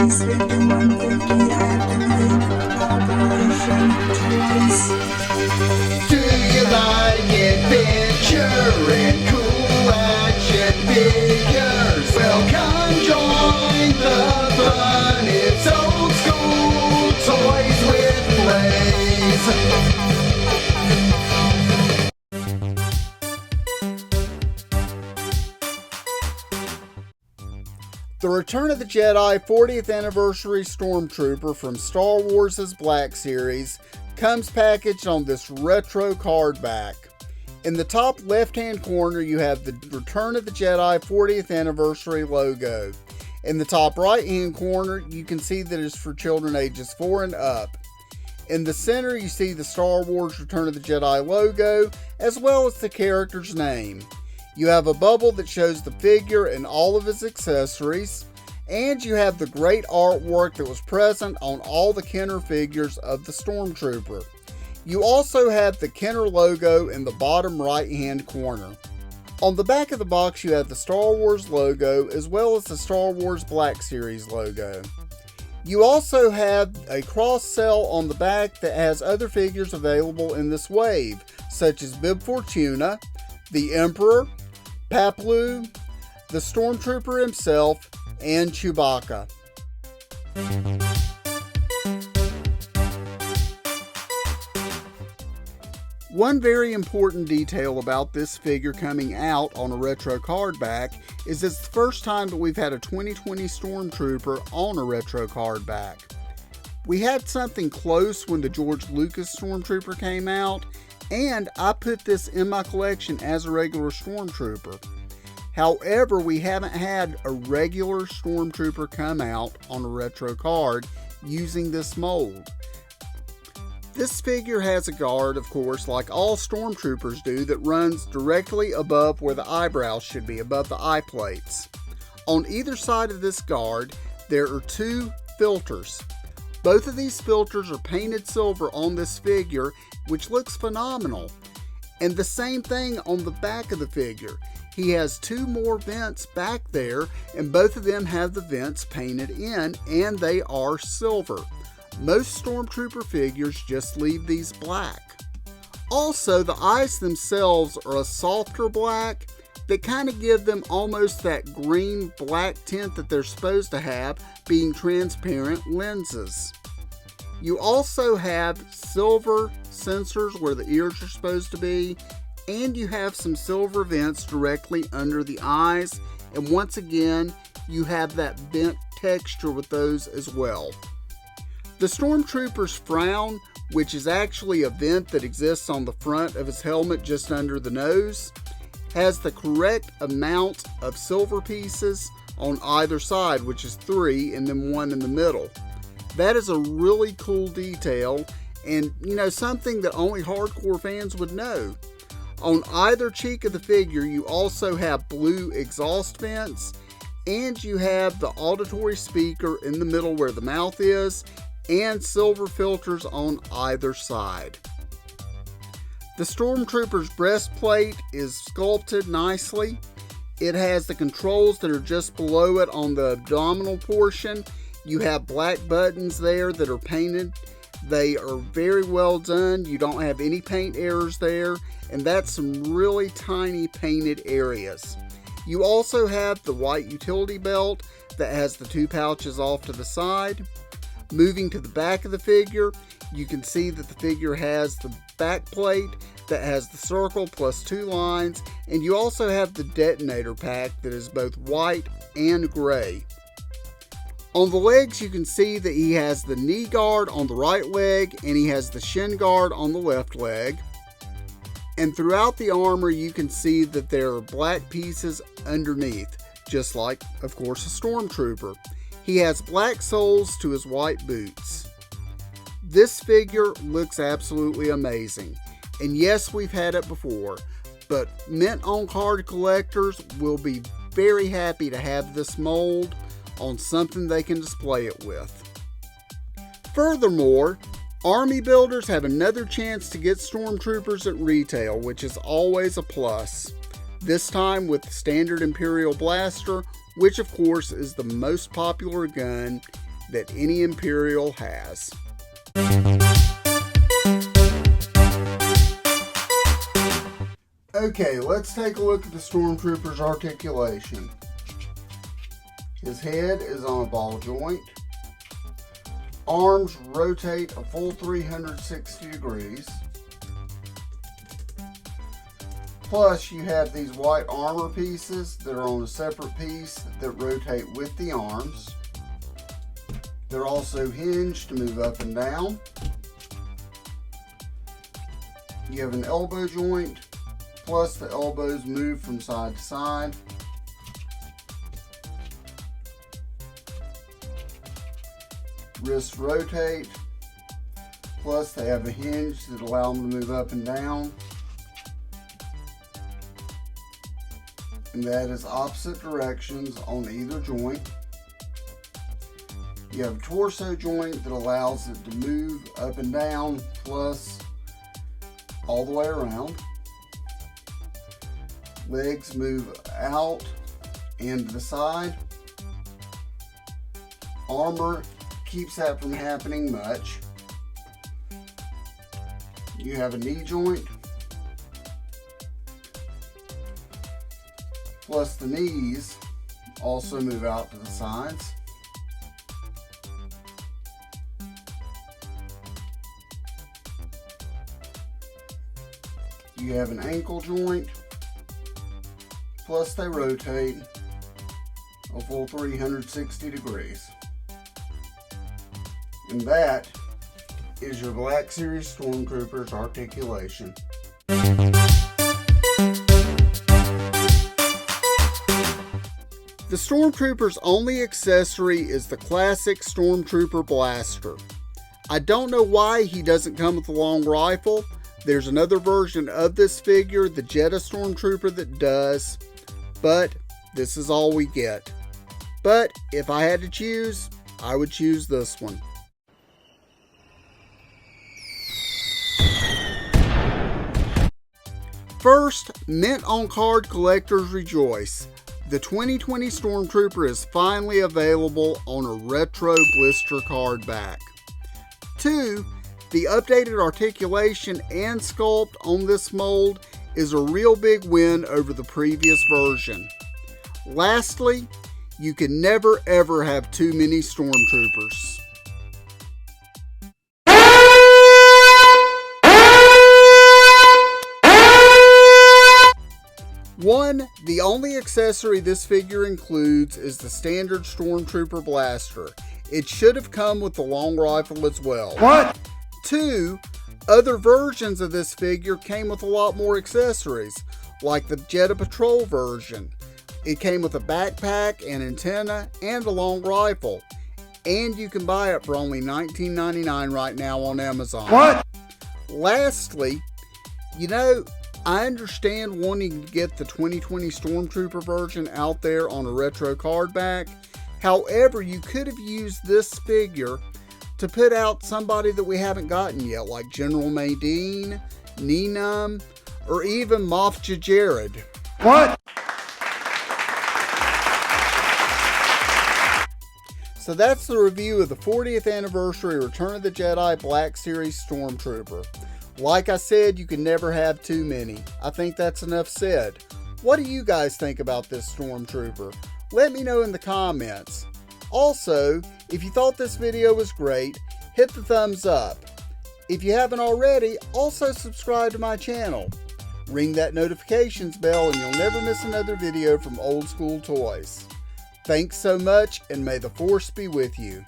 This Victor 150 activated operation twice. Do you like adventure and cool action figures? Well, come join the fun. It's old school toys with Blaze. The Return of the Jedi 40th Anniversary Stormtrooper from Star Wars' Black Series comes packaged on this retro card back. In the top left-hand corner, you have the Return of the Jedi 40th Anniversary logo. In the top right-hand corner, you can see that it's for children ages 4 and up. In the center, you see the Star Wars Return of the Jedi logo, as well as the character's name. You have a bubble that shows the figure and all of its accessories, and you have the great artwork that was present on all the Kenner figures of the Stormtrooper. You also have the Kenner logo in the bottom right hand corner. On the back of the box you have the Star Wars logo as well as the Star Wars Black Series logo. You also have a cross-sell on the back that has other figures available in this wave, such as Bib Fortuna, the Emperor, Paploo, the Stormtrooper himself, and Chewbacca. One very important detail about this figure coming out on a retro card back is it's the first time that we've had a 2020 Stormtrooper on a retro card back. We had something close when the George Lucas Stormtrooper came out, and I put this in my collection as a regular Stormtrooper. However, we haven't had a regular Stormtrooper come out on a retro card using this mold. This figure has a guard, of course, like all Stormtroopers do, that runs directly above where the eyebrows should be, above the eye plates. On either side of this guard, there are two filters. Both of these filters are painted silver on this figure, which looks phenomenal. And the same thing on the back of the figure. He has two more vents back there, and both of them have the vents painted in, and they are silver. Most Stormtrooper figures just leave these black. Also, the eyes themselves are a softer black that kind of give them almost that green-black tint that they're supposed to have, being transparent lenses. You also have silver sensors where the ears are supposed to be, and you have some silver vents directly under the eyes, and once again, you have that vent texture with those as well. The Stormtrooper's frown, which is actually a vent that exists on the front of his helmet just under the nose, has the correct amount of silver pieces on either side, which is 3 and then 1 in the middle. That is a really cool detail, and something that only hardcore fans would know. On either cheek of the figure, you also have blue exhaust vents, and you have the auditory speaker in the middle where the mouth is, and silver filters on either side. The Stormtrooper's breastplate is sculpted nicely. It has the controls that are just below it on the abdominal portion. You have black buttons there that are painted. They are very well done. You don't have any paint errors there, and that's some really tiny painted areas. You also have the white utility belt that has the 2 pouches off to the side. Moving to the back of the figure, you can see that the figure has the back plate that has the circle plus 2 lines, and you also have the detonator pack that is both white and gray. On the legs, you can see that he has the knee guard on the right leg and he has the shin guard on the left leg. And throughout the armor, you can see that there are black pieces underneath, just like, of course, a Stormtrooper. He has black soles to his white boots. This figure looks absolutely amazing. And yes, we've had it before, but mint on card collectors will be very happy to have this mold on something they can display it with. Furthermore, army builders have another chance to get Stormtroopers at retail, which is always a plus. This time with the standard Imperial Blaster, which of course is the most popular gun that any Imperial has. Okay, let's take a look at the Stormtrooper's articulation. His head is on a ball joint. Arms rotate a full 360 degrees. Plus, you have these white armor pieces that are on a separate piece that rotate with the arms. They're also hinged to move up and down. You have an elbow joint, plus the elbows move from side to side. Wrists rotate, plus they have a hinge that allows them to move up and down. And that is opposite directions on either joint. You have a torso joint that allows it to move up and down, plus all the way around. Legs move out and to the side. Armor keeps that from happening much. You have a knee joint, plus the knees also move out to the sides. You have an ankle joint, plus they rotate a full 360 degrees. And that is your Black Series Stormtrooper's articulation. The Stormtrooper's only accessory is the classic Stormtrooper blaster. I don't know why he doesn't come with a long rifle. There's another version of this figure, the Jedi Stormtrooper, that does, but this is all we get. But if I had to choose, I would choose this one. First, mint on card collectors rejoice. The 2020 Stormtrooper is finally available on a retro blister card back. 2, the updated articulation and sculpt on this mold is a real big win over the previous version. Lastly, you can never ever have too many Stormtroopers. 1, the only accessory this figure includes is the standard Stormtrooper blaster. It should have come with the long rifle as well. What? 2, other versions of this figure came with a lot more accessories, like the Jedi Patrol version. It came with a backpack, an antenna, and a long rifle. And you can buy it for only $19.99 right now on Amazon. What? Lastly, I understand wanting to get the 2020 Stormtrooper version out there on a retro card back. However, you could have used this figure to put out somebody that we haven't gotten yet, like General Madine, Neenum, or even Moff Jared. What? So that's the review of the 40th anniversary Return of the Jedi Black Series Stormtrooper. Like I said, you can never have too many. I think that's enough said. What do you guys think about this Stormtrooper? Let me know in the comments. Also, if you thought this video was great, hit the thumbs up. If you haven't already, also subscribe to my channel. Ring that notifications bell and you'll never miss another video from Old School Toys. Thanks so much, and may the Force be with you.